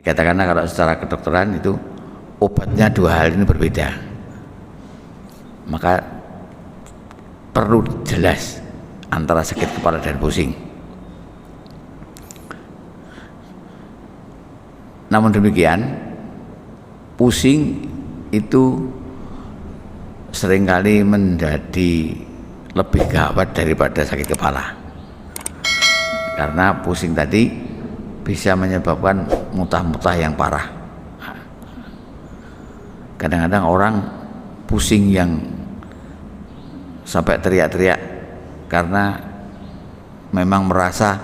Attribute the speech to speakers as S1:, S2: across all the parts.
S1: Katakanlah kalau secara kedokteran itu obatnya dua hal ini berbeda, maka perlu jelas antara sakit kepala dan pusing. Namun demikian, pusing itu seringkali menjadi lebih gawat daripada sakit kepala, karena pusing tadi bisa menyebabkan muntah-muntah yang parah. Kadang-kadang orang pusing yang sampai teriak-teriak karena memang merasa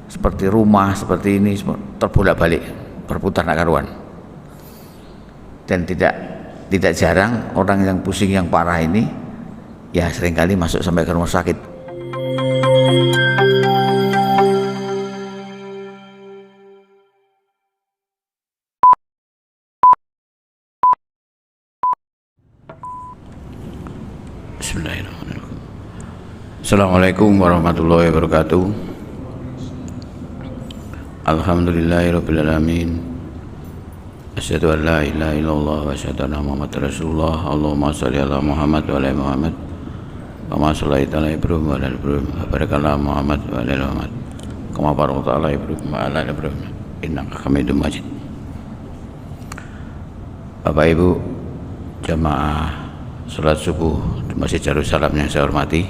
S1: seperti rumah seperti ini terbolak-balik, berputar tak karuan. Dan tidak jarang orang yang pusing yang parah ini ya seringkali masuk sampai ke rumah sakit. Bismillahirrahmanirrahim. Assalamualaikum warahmatullahi wabarakatuh. Alhamdulillahirabbil alamin. Asyhadu an la ilaha illallah wa asyhadu anna Muhammadar Rasulullah. Allahumma shalli ala Muhammad wa ala Muhammad. Kama shallaita ala Ibrahim wa ala Ibrahim. Wa barik ala Muhammad wa ala Muhammad. Kama barakta ala Ibrahim wa ala Ibrahim. Innaka Hamidum Majid. Bapak Ibu jamaah salat subuh di Masjid Darussalam yang saya hormati,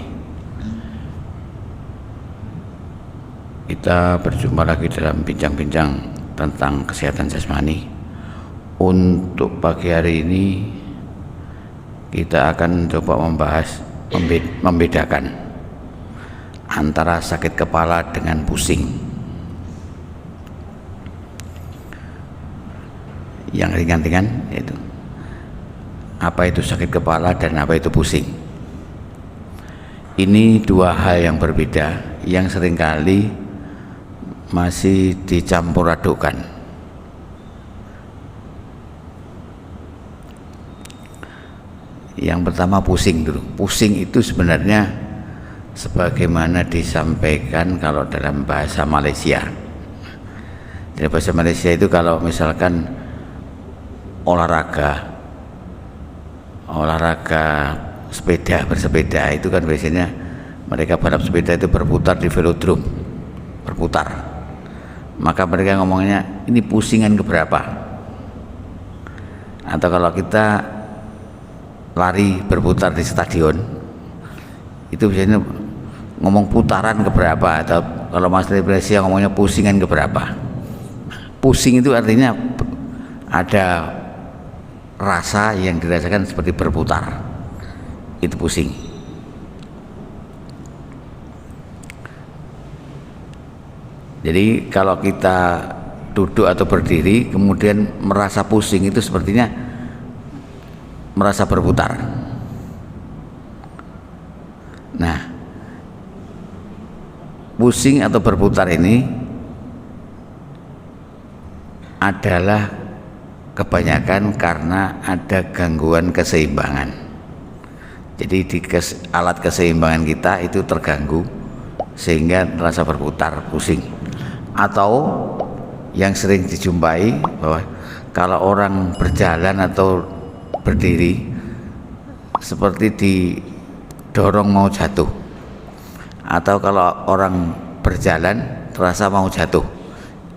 S1: kita berjumpa lagi dalam bincang-bincang tentang kesehatan jasmani. Untuk pagi hari ini kita akan coba membahas membedakan antara sakit kepala dengan pusing. Yang ringan-ringan yaitu apa itu sakit kepala dan apa itu pusing. Ini dua hal yang berbeda yang seringkali masih dicampur adukkan. Yang pertama pusing dulu. Pusing itu sebenarnya sebagaimana disampaikan kalau dalam bahasa Malaysia. Dalam bahasa Malaysia itu kalau misalkan olahraga sepeda, bersepeda itu kan biasanya mereka balap sepeda itu berputar di velodrome, berputar. Maka mereka ngomongnya ini pusingan keberapa. Atau kalau kita lari berputar di stadion itu biasanya ngomong putaran keberapa, atau kalau Mas Malaysia ngomongnya pusingan keberapa. Pusing itu artinya ada rasa yang dirasakan seperti berputar, itu pusing. Jadi kalau kita duduk atau berdiri kemudian merasa pusing, itu sepertinya merasa berputar. Nah, pusing atau berputar ini adalah kebanyakan karena ada gangguan keseimbangan. Jadi di alat keseimbangan kita itu terganggu sehingga terasa berputar, pusing. Atau yang sering dijumpai bahwa kalau orang berjalan atau berdiri seperti didorong mau jatuh, atau kalau orang berjalan terasa mau jatuh,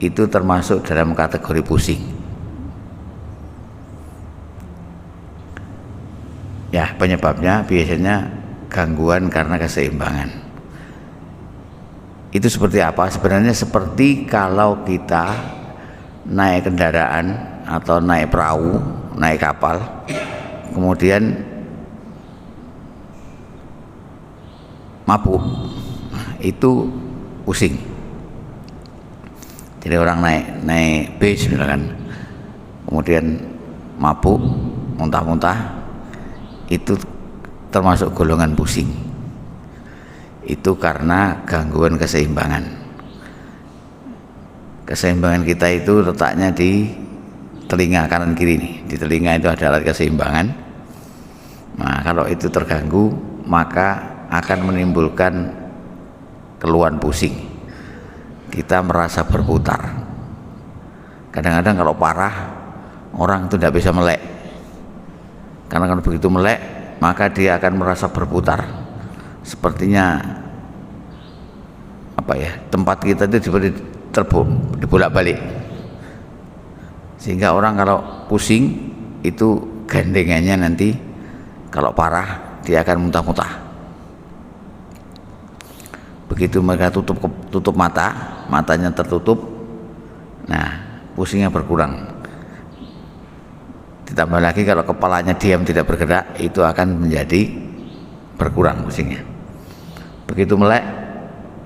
S1: itu termasuk dalam kategori pusing. Ya, penyebabnya biasanya gangguan karena keseimbangan. Itu seperti apa? Sebenarnya seperti kalau kita naik kendaraan atau naik perahu, naik kapal, kemudian mabuk, itu pusing. Jadi orang naik bis misalkan, kemudian mabuk, muntah-muntah, itu termasuk golongan pusing. Itu karena gangguan keseimbangan. Keseimbangan kita itu letaknya di telinga kanan kiri nih. Di telinga itu ada alat keseimbangan. Nah, kalau itu terganggu maka akan menimbulkan keluhan pusing. Kita merasa berputar. Kadang-kadang kalau parah orang itu tidak bisa melek, karena kalau begitu melek maka dia akan merasa berputar, sepertinya apa ya, tempat kita itu dibolak-balik, sehingga orang kalau pusing itu gandengannya nanti kalau parah dia akan muntah-muntah. Begitu mereka tutup mata, matanya tertutup, nah pusingnya berkurang. Ditambah lagi kalau kepalanya diam tidak bergerak, itu akan menjadi berkurang pusingnya. Begitu melek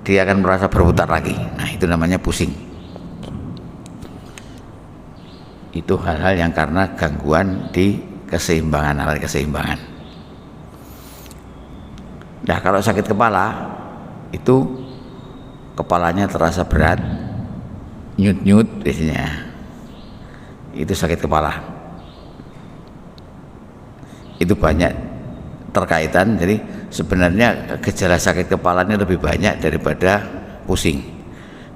S1: dia akan merasa berputar lagi. Nah itu namanya pusing. Itu hal-hal yang karena gangguan di keseimbangan, alat keseimbangan. Nah kalau sakit kepala itu kepalanya terasa berat, nyut-nyut biasanya, itu sakit kepala. Itu banyak terkaitan, jadi sebenarnya gejala sakit kepala ini lebih banyak daripada pusing.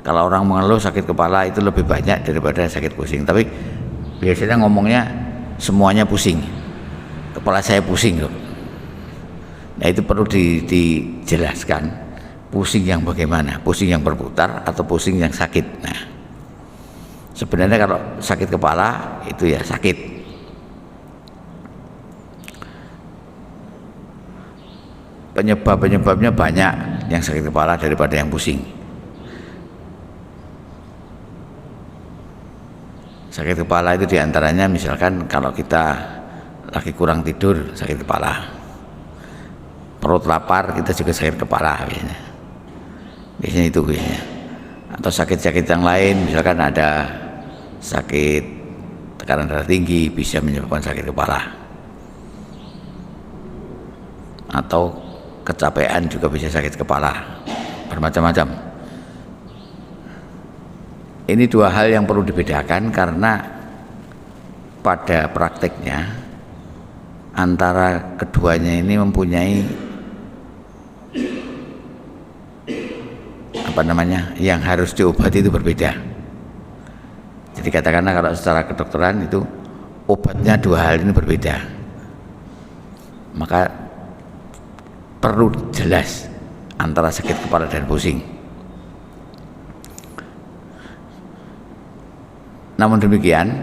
S1: Kalau orang mengeluh sakit kepala itu lebih banyak daripada sakit pusing, tapi biasanya ngomongnya semuanya pusing, kepala saya pusing loh. Nah itu perlu dijelaskan, pusing yang bagaimana, pusing yang berputar atau pusing yang sakit. Nah sebenarnya kalau sakit kepala itu ya sakit. Penyebabnya banyak yang sakit kepala daripada yang pusing. Sakit kepala itu diantaranya misalkan kalau kita lagi kurang tidur sakit kepala, perut lapar kita juga sakit kepala biasanya itu biasanya. Atau sakit-sakit yang lain, misalkan ada sakit tekanan darah tinggi bisa menyebabkan sakit kepala, atau kecapean juga bisa sakit kepala, bermacam-macam. Ini dua hal yang perlu dibedakan karena pada prakteknya antara keduanya ini mempunyai yang harus diobati itu berbeda. Jadi katakanlah kalau secara kedokteran itu obatnya dua hal ini berbeda, maka perlu jelas antara sakit kepala dan pusing. Namun demikian,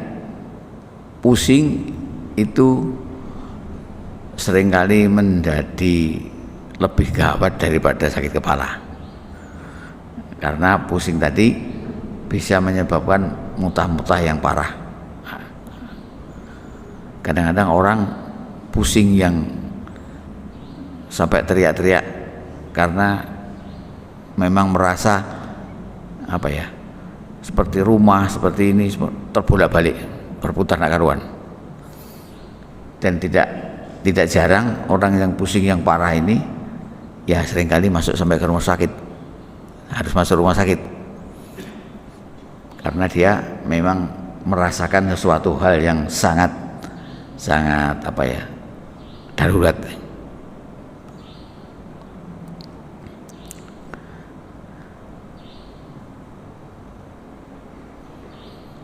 S1: pusing itu seringkali menjadi lebih gawat daripada sakit kepala, karena pusing tadi bisa menyebabkan muntah-muntah yang parah. Kadang-kadang orang pusing yang sampai teriak-teriak karena memang merasa apa ya, seperti rumah seperti ini terbolak-balik, berputar nak karuan. Dan tidak jarang orang yang pusing yang parah ini ya seringkali masuk sampai ke rumah sakit, harus masuk rumah sakit karena dia memang merasakan sesuatu hal yang sangat apa ya, darurat.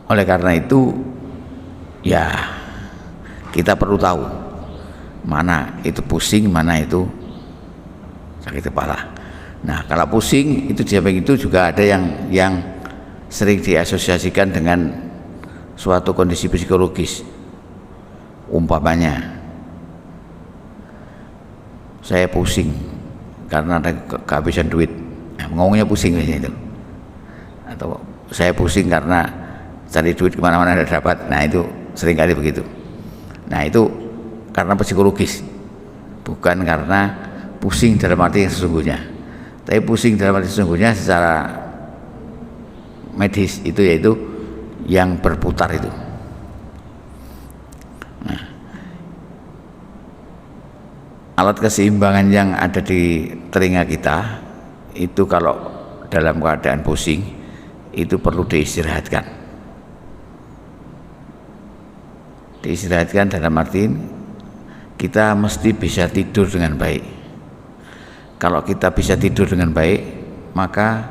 S1: Oleh karena itu ya kita perlu tahu mana itu pusing, mana itu sakit kepala. Nah kalau pusing itu di samping itu juga ada yang sering diasosiasikan dengan suatu kondisi psikologis. Umpamanya saya pusing karena ada kehabisan duit, nah, ngomongnya pusing itu. Atau saya pusing karena cari duit kemana-mana ada dapat, nah itu seringkali begitu. Nah itu karena psikologis, bukan karena pusing dalam arti yang sesungguhnya. Tapi pusing dalam arti sesungguhnya secara medis itu yaitu yang berputar itu. Nah, alat keseimbangan yang ada di telinga kita itu kalau dalam keadaan pusing itu perlu diistirahatkan. Diistirahatkan dalam arti kita mesti bisa tidur dengan baik. Kalau kita bisa tidur dengan baik, maka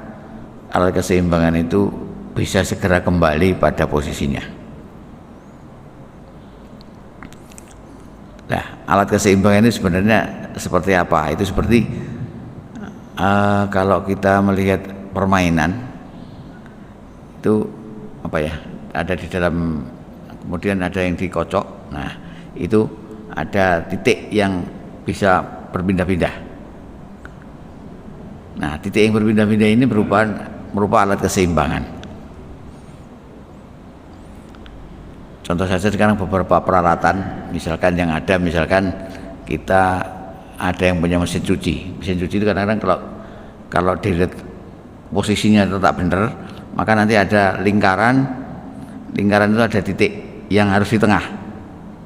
S1: alat keseimbangan itu bisa segera kembali pada posisinya. Nah, alat keseimbangan ini sebenarnya seperti apa? Itu seperti kalau kita melihat permainan itu apa ya? Ada di dalam, kemudian ada yang dikocok. Nah, itu ada titik yang bisa berpindah-pindah. Nah, titik yang berpindah-pindah ini merupakan alat keseimbangan. Contoh saja sekarang beberapa peralatan, misalkan yang ada, misalkan kita ada yang punya mesin cuci. Mesin cuci itu kadang-kadang kalau dilihat posisinya tetap benar, maka nanti ada lingkaran itu ada titik yang harus di tengah.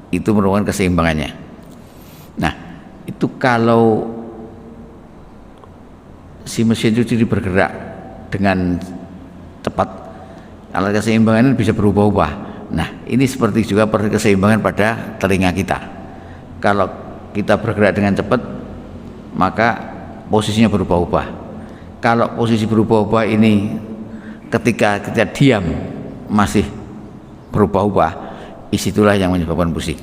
S1: Itu merupakan keseimbangannya. Nah, itu kalau si mesin cuci bergerak dengan cepat, alat keseimbangan ini bisa berubah-ubah. Nah, ini seperti juga keseimbangan pada telinga kita. Kalau kita bergerak dengan cepat, maka posisinya berubah-ubah. Kalau posisi berubah-ubah ini ketika kita diam masih berubah-ubah, disitulah yang menyebabkan pusing.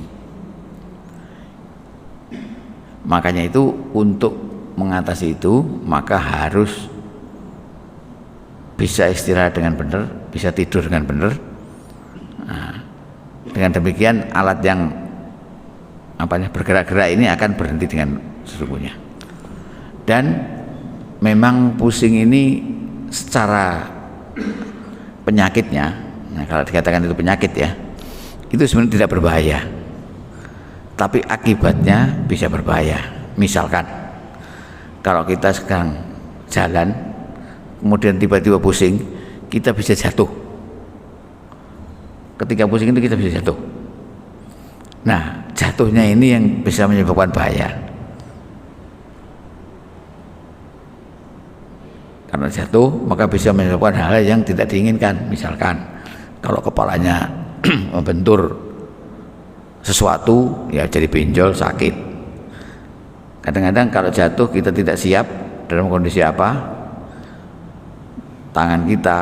S1: Makanya itu untuk mengatasi itu maka harus bisa istirahat dengan benar, bisa tidur dengan benar. Nah, dengan demikian alat yang bergerak-gerak ini akan berhenti dengan sesungguhnya. Dan memang pusing ini secara penyakitnya, nah kalau dikatakan itu penyakit ya, itu sebenarnya tidak berbahaya, tapi akibatnya bisa berbahaya. Misalkan kalau kita sekarang jalan kemudian tiba-tiba pusing, kita bisa jatuh. Ketika pusing itu kita bisa jatuh. Nah, jatuhnya ini yang bisa menyebabkan bahaya. Karena jatuh maka bisa menyebabkan hal yang tidak diinginkan. Misalkan kalau kepalanya membentur sesuatu, ya jadi benjol, sakit. Kadang-kadang kalau jatuh kita tidak siap dalam kondisi apa, tangan kita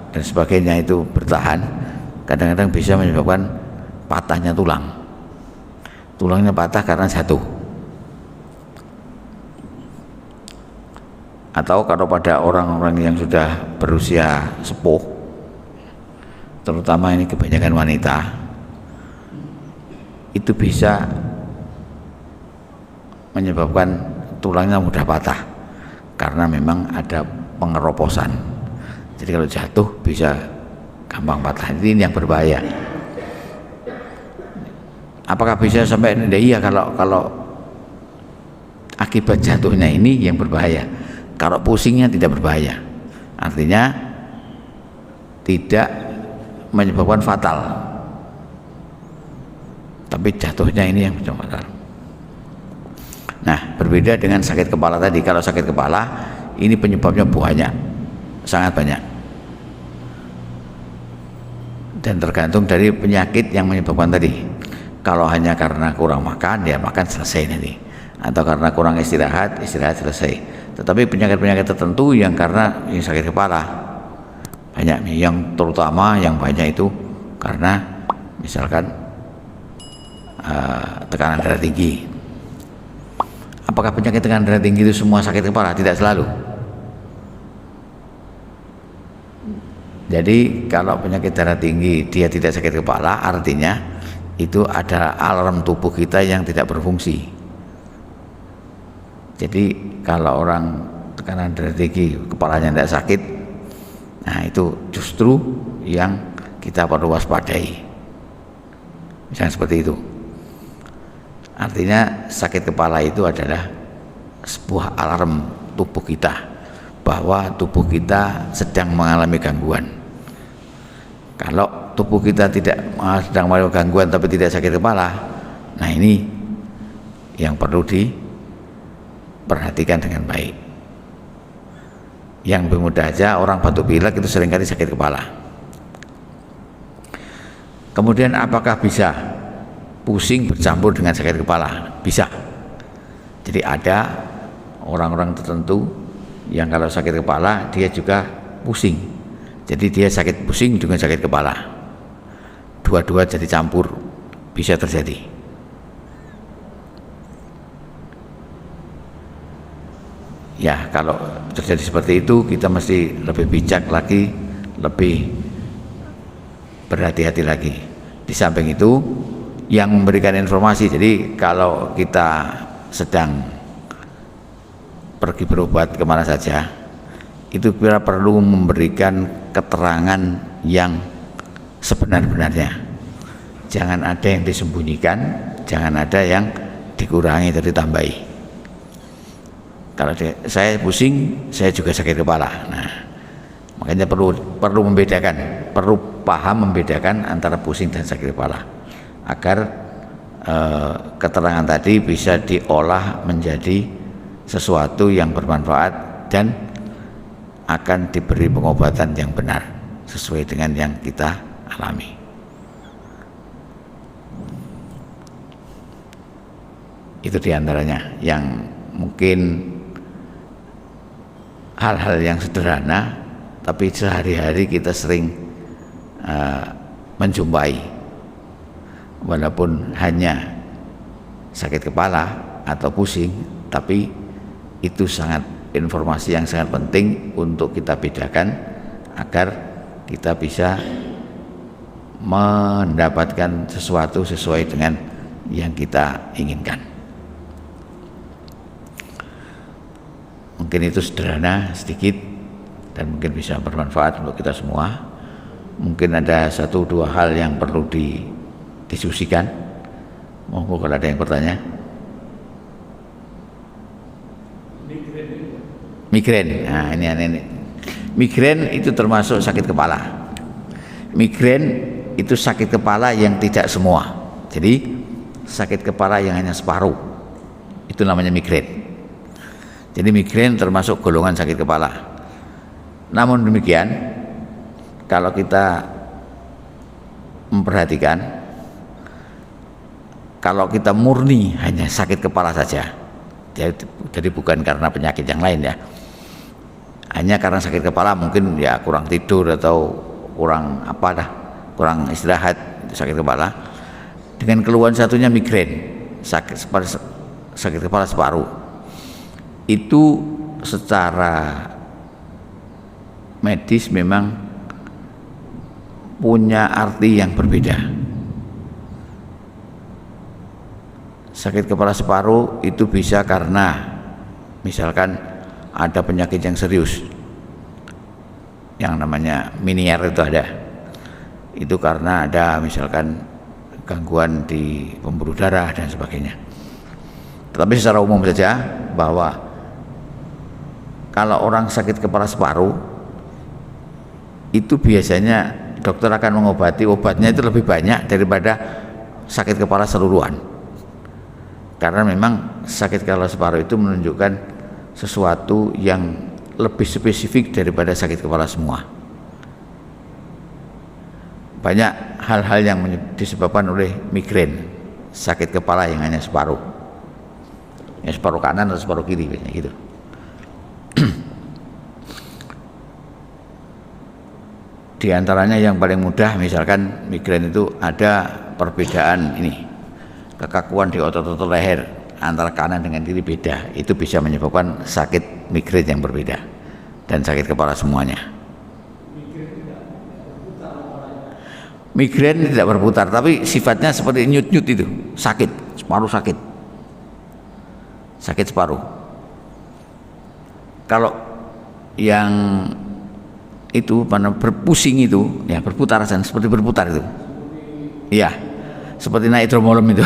S1: dan sebagainya itu bertahan, kadang-kadang bisa menyebabkan patahnya tulang. Tulangnya patah karena jatuh. Atau kalau pada orang-orang yang sudah berusia sepuh, terutama ini kebanyakan wanita, itu bisa menyebabkan tulangnya mudah patah karena memang ada pengeroposan. Jadi kalau jatuh bisa gampang patah. Ini yang berbahaya. Apakah bisa sampai ini? Iya, kalau akibat jatuhnya ini yang berbahaya. Kalau pusingnya tidak berbahaya, artinya tidak menyebabkan fatal, tapi jatuhnya ini yang menyebabkan fatal. Nah, berbeda dengan sakit kepala tadi. Kalau sakit kepala ini penyebabnya banyak, sangat banyak, dan tergantung dari penyakit yang menyebabkan tadi. Kalau hanya karena kurang makan, ya makan selesai nanti, atau karena kurang istirahat selesai. Tetapi penyakit-penyakit tertentu yang karena yang sakit kepala banyak, yang terutama yang banyak itu karena misalkan tekanan darah tinggi. Apakah penyakit tekanan darah tinggi itu semua sakit kepala? Tidak selalu. Jadi kalau penyakit darah tinggi dia tidak sakit kepala, artinya itu ada alarm tubuh kita yang tidak berfungsi. Jadi kalau orang tekanan darah tinggi kepalanya tidak sakit, nah itu justru yang kita perlu waspadai. Misalnya seperti itu. Artinya sakit kepala itu adalah sebuah alarm tubuh kita bahwa tubuh kita sedang mengalami gangguan. Kalau tubuh kita tidak sedang mengalami gangguan tapi tidak sakit kepala, nah ini yang perlu diperhatikan dengan baik. Yang lebih mudah aja orang batuk pilek itu seringkali sakit kepala. Kemudian apakah bisa pusing bercampur dengan sakit kepala? Bisa. Jadi ada orang-orang tertentu yang kalau sakit kepala dia juga pusing Jadi dia sakit pusing dengan sakit kepala, dua-dua jadi campur, bisa terjadi. Ya, kalau terjadi seperti itu kita mesti lebih bijak lagi, lebih berhati-hati lagi. Di samping itu yang memberikan informasi, jadi kalau kita sedang pergi berobat kemana saja, itu kita perlu memberikan keterangan yang sebenar-benarnya. Jangan ada yang disembunyikan, jangan ada yang dikurangi atau ditambahi. Kalau saya pusing, saya juga sakit kepala. Nah, makanya perlu membedakan, perlu paham membedakan antara pusing dan sakit kepala, agar keterangan tadi bisa diolah menjadi sesuatu yang bermanfaat dan akan diberi pengobatan yang benar sesuai dengan yang kita alami. Itu diantaranya yang mungkin hal-hal yang sederhana tapi sehari-hari kita sering menjumpai, walaupun hanya sakit kepala atau pusing, tapi itu informasi yang sangat penting untuk kita bedakan agar kita bisa mendapatkan sesuatu sesuai dengan yang kita inginkan. Mungkin itu sederhana sedikit dan mungkin bisa bermanfaat untuk kita semua. Mungkin ada 1-2 hal yang perlu didiskusikan. Monggo kalau ada yang bertanya. Migrain. Nah, ini. Migrain itu termasuk sakit kepala. Migrain itu sakit kepala yang tidak semua. Jadi sakit kepala yang hanya separuh, itu namanya migrain. Jadi migrain termasuk golongan sakit kepala. Namun demikian, kalau kita memperhatikan, kalau kita murni hanya sakit kepala saja, jadi bukan karena penyakit yang lain ya, hanya karena sakit kepala, mungkin ya kurang tidur atau kurang kurang istirahat, sakit kepala, dengan keluhan satunya migrain, sakit kepala separuh, itu secara medis memang punya arti yang berbeda. Sakit kepala separuh itu bisa karena misalkan ada penyakit yang serius, yang namanya minier itu ada, itu karena ada misalkan gangguan di pembuluh darah dan sebagainya. Tetapi secara umum saja bahwa kalau orang sakit kepala separuh itu biasanya dokter akan mengobati, obatnya itu lebih banyak daripada sakit kepala seluruhan, karena memang sakit kepala separuh itu menunjukkan sesuatu yang lebih spesifik daripada sakit kepala semua. Banyak hal-hal yang disebabkan oleh migrain, sakit kepala yang hanya separuh, ya separuh kanan atau separuh kiri gitu. Di antaranya yang paling mudah, misalkan migrain itu ada perbedaan ini, kekakuan di otot-otot leher antara kanan dengan kiri beda, itu bisa menyebabkan sakit migrain yang berbeda dan sakit kepala semuanya. Migrain tidak berputar, tapi sifatnya seperti nyut-nyut itu, sakit, separuh sakit separuh. Kalau yang itu berpusing itu ya berputar, seperti berputar itu, iya, seperti naik tromolom itu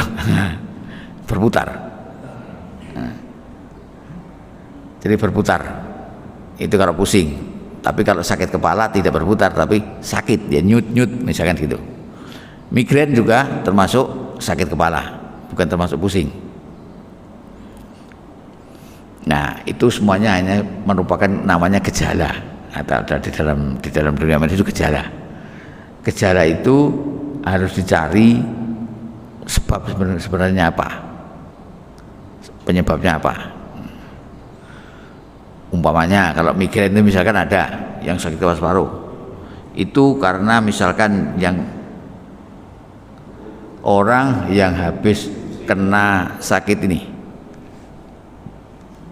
S1: berputar. Jadi berputar itu kalau pusing, tapi kalau sakit kepala tidak berputar tapi sakit, ya nyut-nyut misalkan gitu. Migrain juga termasuk sakit kepala, bukan termasuk pusing. Nah, itu semuanya hanya merupakan namanya gejala, atau ada di dalam dunia medis itu gejala. Gejala itu harus dicari sebab sebenarnya apa, penyebabnya apa. Umpamanya kalau migrain itu misalkan ada yang sakit kepala separuh, Itu karena misalkan yang orang yang habis kena sakit ini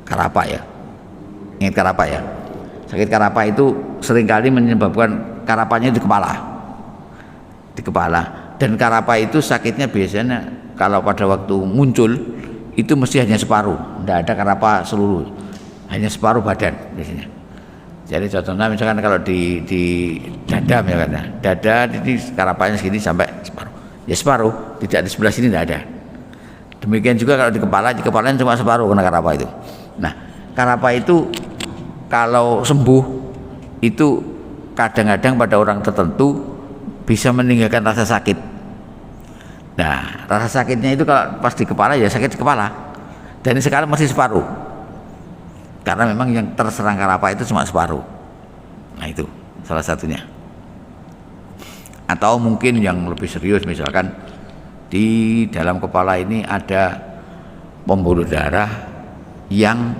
S1: karapa ya, ingat karapa ya, sakit karapa itu seringkali menyebabkan karapanya di kepala, dan karapa itu sakitnya biasanya kalau pada waktu muncul itu mesti hanya separuh, tidak ada karapa seluruh, hanya separuh badan biasanya. Jadi contohnya misalkan kalau di dada misalkan, dada ini karapanya segini sampai separuh, ya separuh, tidak di sebelah sini tidak ada. Demikian juga kalau di kepalanya cuma separuh kena karapa itu. Nah, karapa itu kalau sembuh itu kadang-kadang pada orang tertentu bisa meninggalkan rasa sakit. Nah, rasa sakitnya itu kalau pas di kepala ya sakit di kepala, dan ini sekarang masih separuh, karena memang yang terserang karapa itu cuma separuh. Nah, itu salah satunya. Atau mungkin yang lebih serius, misalkan di dalam kepala ini ada pembuluh darah yang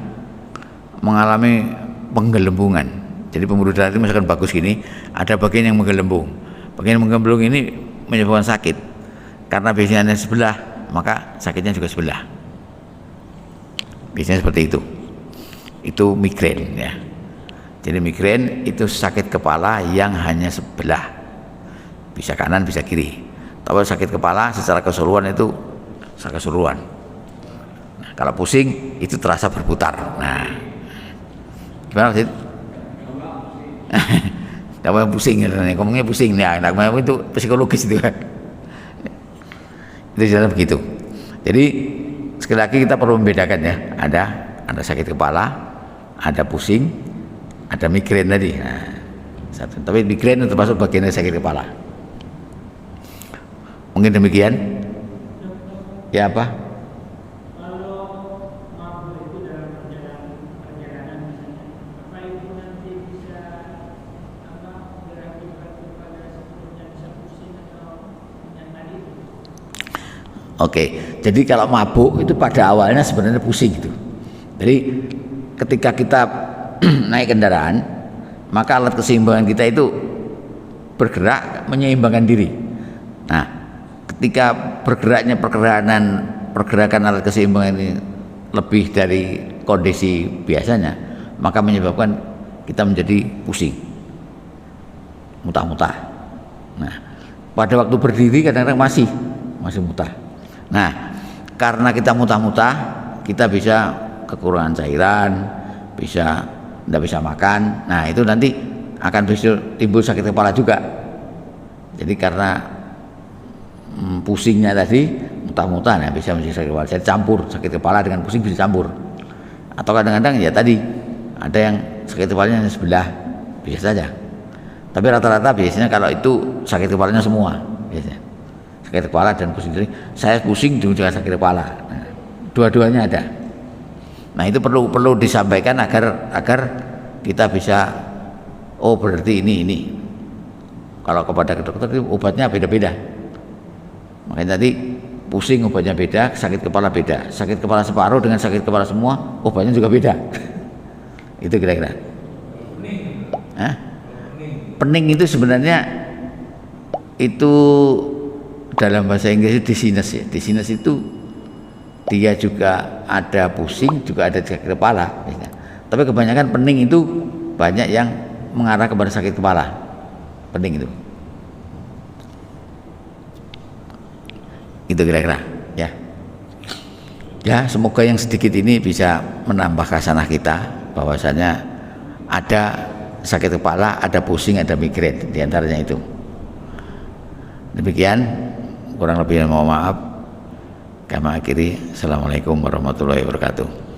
S1: mengalami penggelembungan. Jadi pembuluh darah itu misalkan bagus gini, ada bagian yang menggelembung. Bagian yang menggelembung ini menyebabkan sakit. Karena biasanya sebelah, maka sakitnya juga sebelah. Biasanya seperti itu. Itu migrain ya. Jadi migrain itu sakit kepala yang hanya sebelah, bisa kanan bisa kiri. Tapi sakit kepala secara keseluruhan itu secara keseluruhan. Nah, kalau pusing itu terasa berputar. Nah, gimana sih? Namanya pusing, ngomongnya pusing ya. Namanya itu psikologis itu. Itu jelas begitu. Jadi sekali lagi kita perlu membedakan ya. Ada sakit kepala, ada pusing, ada migrain tadi. Nah, satu. Tapi migrain itu termasuk bagian dari sakit kepala. Mungkin demikian. Ya apa?
S2: Kalau mabuk itu dalam perjalanan apa itu nanti bisa berakibat kepada sebelumnya bisa pusing atau yang tadi itu?
S1: Oke, jadi kalau mabuk itu pada awalnya sebenarnya pusing gitu. Jadi ketika kita naik kendaraan, maka alat keseimbangan kita itu bergerak menyeimbangkan diri. Nah, ketika bergeraknya pergerakan alat keseimbangan ini lebih dari kondisi biasanya, maka menyebabkan kita menjadi pusing, muntah-muntah. Nah, pada waktu berdiri kadang-kadang masih muntah. Nah, karena kita muntah-muntah, kita bisa kekurangan cairan, tidak bisa makan. Nah, itu nanti akan bisa timbul sakit kepala juga. Jadi karena pusingnya tadi muntah-muntah, nah bisa menjadi sakit kepala. Jadi campur sakit kepala dengan pusing bisa campur. Atau kadang-kadang ya tadi ada yang sakit kepalanya hanya sebelah, bisa saja. Tapi rata-rata biasanya kalau itu sakit kepalanya semua biasanya. Sakit kepala dan pusing. Jadi saya pusing juga sakit kepala. Nah, dua-duanya ada. Nah, itu perlu disampaikan agar kita bisa, oh berarti ini. Kalau kepada dokter itu obatnya beda-beda. Makanya tadi pusing obatnya beda, sakit kepala beda. Sakit kepala separuh dengan sakit kepala semua obatnya juga beda. Itu kira-kira. Pening itu sebenarnya itu dalam bahasa Inggris itu dizziness ya. Dizziness itu dia juga ada pusing, juga ada sakit kepala. Tapi kebanyakan pening itu banyak yang mengarah kepada sakit kepala. Pening itu. Itu kira-kira ya. Ya, semoga yang sedikit ini bisa menambah khasanah kita bahwasanya ada sakit kepala, ada pusing, ada migrain, di antaranya itu. Demikian, kurang lebihnya mohon maaf. Kami akhiri. Assalamualaikum warahmatullahi wabarakatuh.